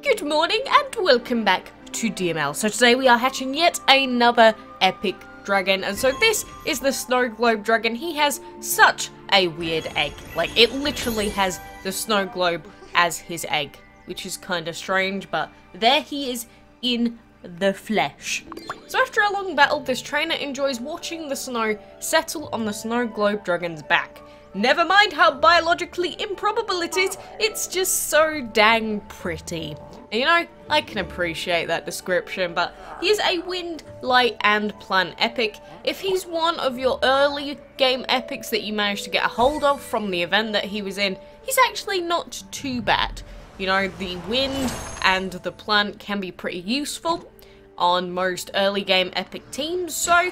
Good morning and welcome back to DML. So today we are hatching yet another epic dragon, and so this is the snow globe dragon. He has such a weird egg. Like, it literally has the snow globe as his egg, which is kind of strange, but there he is in the flesh. So after a long battle, this trainer enjoys watching the snow settle on the snow globe dragon's back. Never mind how biologically improbable it is, it's just so dang pretty. And you know, I can appreciate that description, but he is a wind, light, and plant epic. If he's one of your early game epics that you managed to get a hold of from the event that he was in, he's actually not too bad. You know, the wind and the plant can be pretty useful on most early game epic teams, so,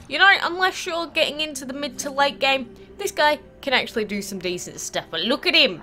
you know, unless you're getting into the mid to late game, this guy can actually do some decent stuff. But look at him!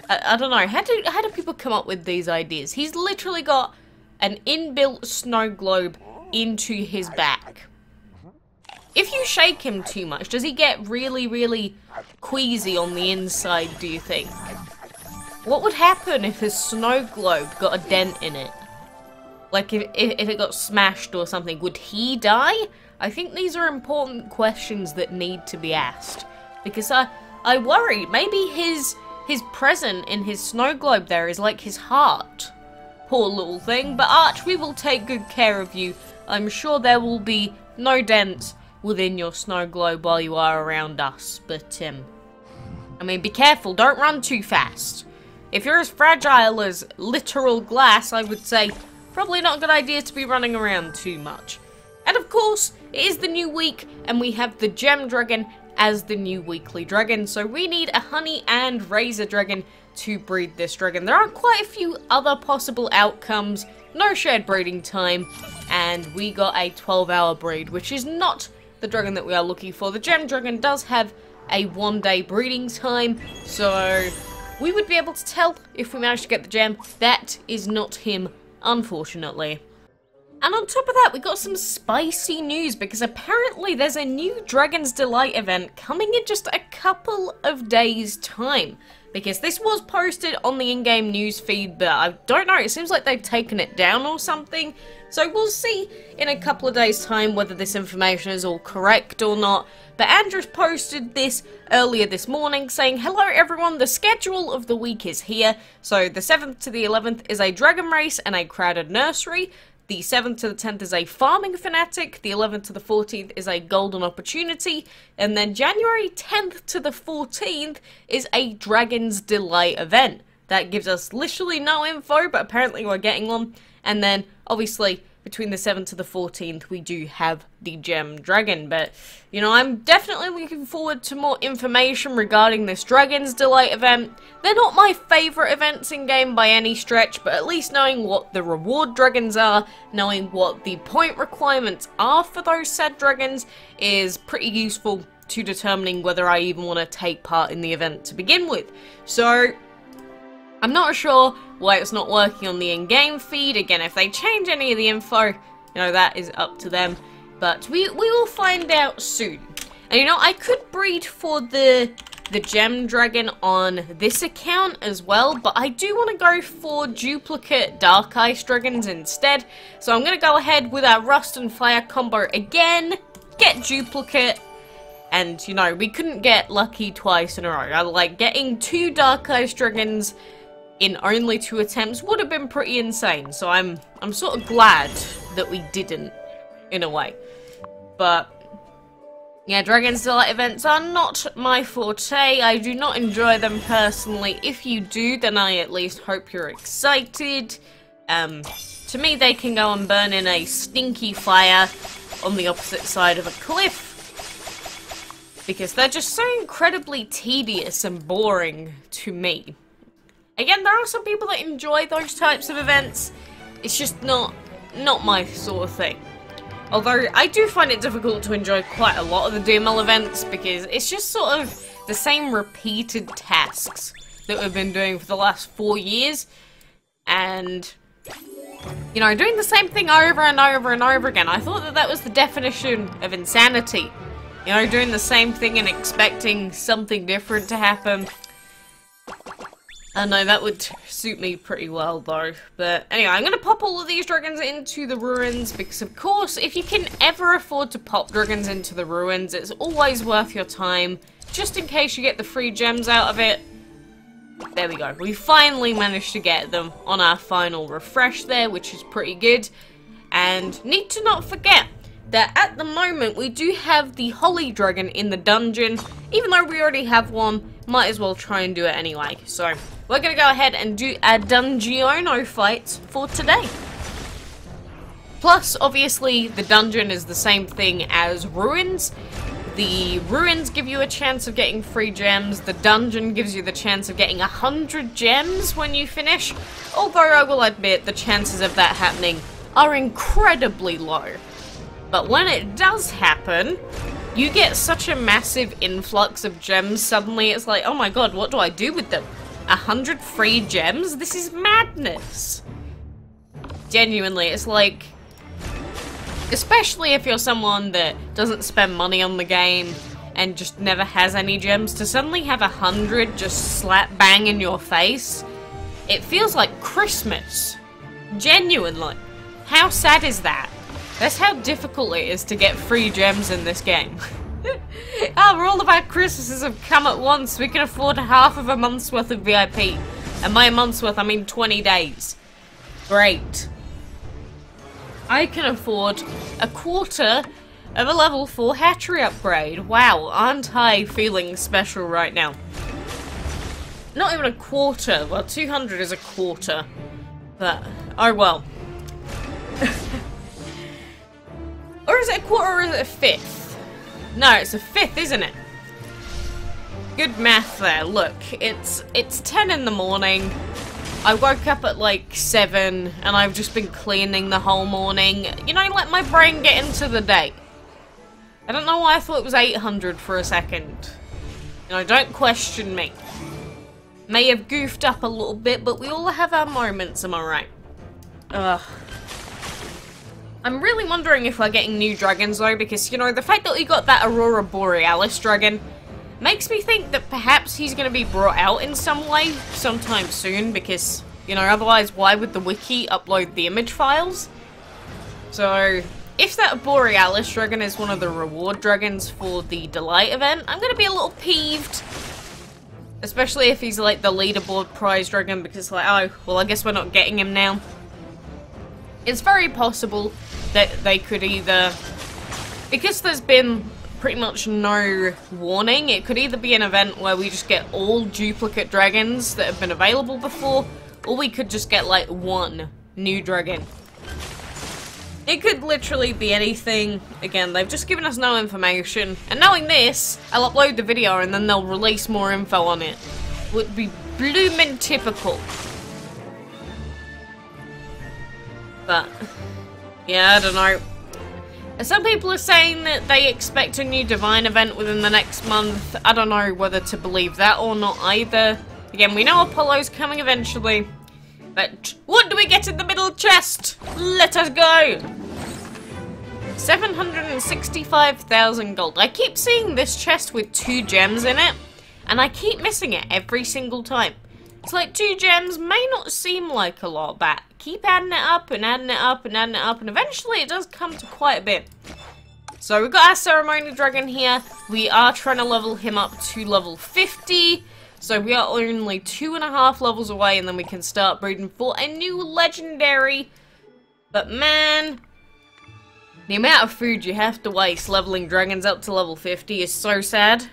I don't know, how do people come up with these ideas? He's literally got an inbuilt snow globe into his back. If you shake him too much, does he get really, really queasy on the inside, do you think? What would happen if his snow globe got a dent in it? Like, if it got smashed or something, would he die? I think these are important questions that need to be asked. Because I worry, maybe his present in his snow globe there is like his heart. Poor little thing. But Arch, we will take good care of you. I'm sure there will be no dents within your snow globe while you are around us. But, I mean, be careful. Don't run too fast. If you're as fragile as literal glass, I would say probably not a good idea to be running around too much. And of course, it is the new week, and we have the gem dragon as the new weekly dragon, so we need a honey and razor dragon to breed this dragon. There are quite a few other possible outcomes, no shared breeding time, and we got a 12-hour breed, which is not the dragon that we are looking for. The gem dragon does have a 1-day breeding time, so we would be able to tell if we manage to get the gem. That is not him, unfortunately. And on top of that, we got some spicy news, because apparently there's a new Dragon's Delight event coming in just a couple of days' time. Because this was posted on the in-game news feed, but I don't know, it seems like they've taken it down or something. So we'll see in a couple of days' time whether this information is all correct or not. But Andrews posted this earlier this morning saying, "Hello everyone, the schedule of the week is here. So the 7th to the 11th is a dragon race and a crowded nursery. The 7th to the 10th is a farming fanatic, the 11th to the 14th is a golden opportunity, and then January 10th to the 14th is a Dragon's Delight event." That gives us literally no info, but apparently we're getting one. And then, obviously, between the 7th to the 14th, we do have the Gem Dragon. But, you know, I'm definitely looking forward to more information regarding this Dragon's Delight event. They're not my favourite events in-game by any stretch, but at least knowing what the reward dragons are, knowing what the point requirements are for those said dragons, is pretty useful to determining whether I even want to take part in the event to begin with. So, I'm not sure why it's not working on the in-game feed. Again, if they change any of the info, you know, that is up to them. But we will find out soon. And you know, I could breed for the Gem Dragon on this account as well, but I do want to go for duplicate Dark Ice Dragons instead. So I'm going to go ahead with our Rust and Fire combo again, get duplicate, and you know, we couldn't get lucky twice in a row. Like, getting 2 Dark Ice Dragons in only 2 attempts would have been pretty insane, so I'm sort of glad that we didn't, in a way. But yeah, Dragon's Delight events are not my forte. I do not enjoy them personally. If you do, then I at least hope you're excited. To me, they can go and burn in a stinky fire on the opposite side of a cliff, because they're just so incredibly tedious and boring to me. Again, there are some people that enjoy those types of events. It's just not my sort of thing. Although, I do find it difficult to enjoy quite a lot of the DML events, because it's just sort of the same repeated tasks that we've been doing for the last 4 years. And, you know, doing the same thing over and over and over again. I thought that was the definition of insanity. You know, doing the same thing and expecting something different to happen. I know that would suit me pretty well though. But anyway, I'm going to pop all of these dragons into the ruins because of course, if you can ever afford to pop dragons into the ruins, it's always worth your time. Just in case you get the free gems out of it. There we go. We finally managed to get them on our final refresh there, which is pretty good. And need to not forget that at the moment we do have the Holly Dragon in the dungeon. Even though we already have one, might as well try and do it anyway. So we're going to go ahead and do a Dungeono fight for today. Plus, obviously, the dungeon is the same thing as ruins. The ruins give you a chance of getting free gems. The dungeon gives you the chance of getting 100 gems when you finish. Although I will admit the chances of that happening are incredibly low. But when it does happen, you get such a massive influx of gems. Suddenly it's like, oh my god, what do I do with them? 100 free gems? This is madness. Genuinely, it's like... especially if you're someone that doesn't spend money on the game and just never has any gems, to suddenly have 100 just slap bang in your face, it feels like Christmas. Genuinely. How sad is that? That's how difficult it is to get free gems in this game. All of our Christmases have come at once. We can afford half of a month's worth of VIP. And by a month's worth, I mean 20 days. Great. I can afford a quarter of a level 4 hatchery upgrade. Wow, aren't I feeling special right now? Not even a quarter. Well, 200 is a quarter. But, oh well. Or is it a quarter or is it a fifth? No, it's a fifth, isn't it? Good math there. Look, it's 10 in the morning. I woke up at like 7 and I've just been cleaning the whole morning. You know, let my brain get into the day. I don't know why I thought it was 800 for a second. You know, don't question me. May have goofed up a little bit, but we all have our moments, am I right? Ugh. I'm really wondering if we're getting new dragons though, because, you know, the fact that we got that Aurora Borealis dragon makes me think that perhaps he's going to be brought out in some way sometime soon, because, you know, otherwise why would the wiki upload the image files? So, if that Borealis dragon is one of the reward dragons for the Delight event, I'm going to be a little peeved. Especially if he's like the leaderboard prize dragon, because like, oh, well I guess we're not getting him now. It's very possible that they could either, because there's been pretty much no warning, it could either be an event where we just get all duplicate dragons that have been available before, or we could just get like one new dragon. It could literally be anything. Again, they've just given us no information, and knowing this, I'll upload the video and then they'll release more info on it. Would be bloomin' typical. But, yeah, I don't know. Some people are saying that they expect a new Divine event within the next month. I don't know whether to believe that or not either. Again, we know Apollo's coming eventually. But what do we get in the middle chest? Let us go! 765,000 gold. I keep seeing this chest with 2 gems in it, and I keep missing it every single time. It's like 2 gems may not seem like a lot, but keep adding it up and adding it up and adding it up, and eventually it does come to quite a bit. So we've got our Ceremony Dragon here. We are trying to level him up to level 50. So we are only 2.5 levels away, and then we can start breeding for a new legendary. But man, the amount of food you have to waste leveling dragons up to level 50 is so sad.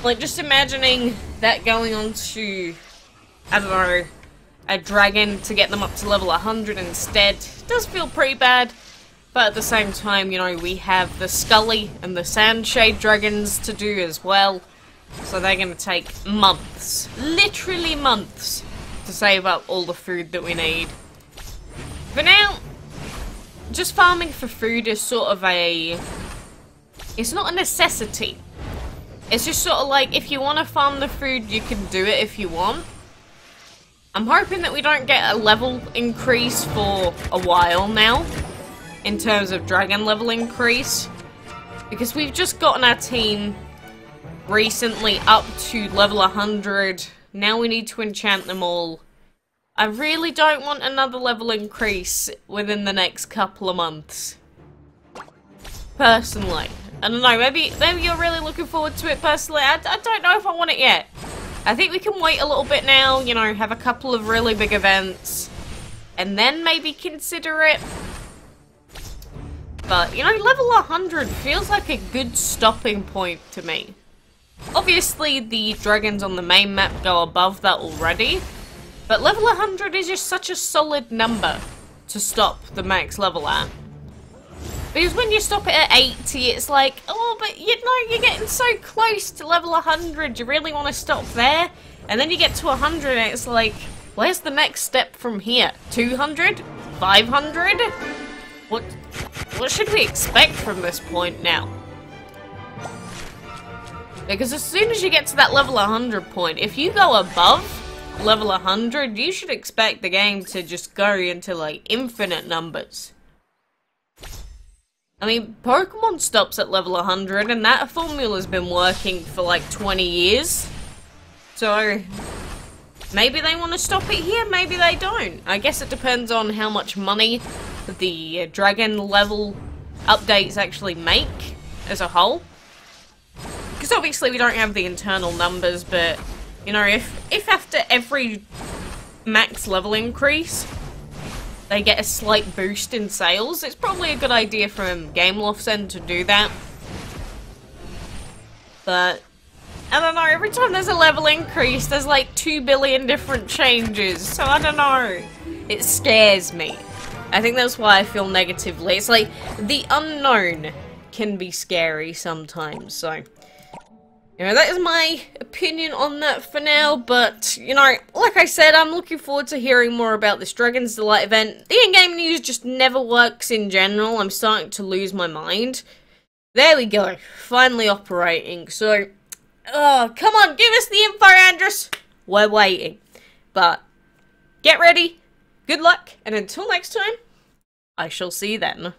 Like, just imagining that going on to, I don't know, a dragon to get them up to level 100 instead. It does feel pretty bad, but at the same time, you know, we have the Scully and the Sandshade dragons to do as well. So they're going to take months, literally months, to save up all the food that we need. For now, just farming for food is sort of a... it's not a necessity. It's just sort of like, if you want to farm the food, you can do it if you want. I'm hoping that we don't get a level increase for a while now, in terms of dragon level increase. Because we've just gotten our team recently up to level 100. Now we need to enchant them all. I really don't want another level increase within the next couple of months. Personally. I don't know, maybe you're really looking forward to it personally. I don't know if I want it yet. I think we can wait a little bit now, you know, have a couple of really big events, and then maybe consider it. But, you know, level 100 feels like a good stopping point to me. Obviously, the dragons on the main map go above that already, but level 100 is just such a solid number to stop the max level at. Because when you stop it at 80, it's like, oh, but you know, you're getting so close to level 100, you really want to stop there? And then you get to 100 and it's like, where's the next step from here? 200? 500? What should we expect from this point now? Because as soon as you get to that level 100 point, if you go above level 100, you should expect the game to just go into, like, infinite numbers. I mean, Pokemon stops at level 100, and that formula's been working for, like, 20 years. So, maybe they want to stop it here, maybe they don't. I guess it depends on how much money the dragon level updates actually make as a whole. Because obviously we don't have the internal numbers, but, you know, if after every max level increase, they get a slight boost in sales, it's probably a good idea from Gameloft's end to do that. But, I don't know, every time there's a level increase, there's like 2 billion different changes, so I don't know. It scares me. I think that's why I feel negatively. It's like, the unknown can be scary sometimes, so... You know, that is my opinion on that for now, but, you know, like I said, I'm looking forward to hearing more about this Dragon's Delight event. The in-game news just never works in general. I'm starting to lose my mind. There we go. Finally operating. So, oh, come on, give us the info, Andrus. We're waiting. But, get ready, good luck, and until next time, I shall see you then.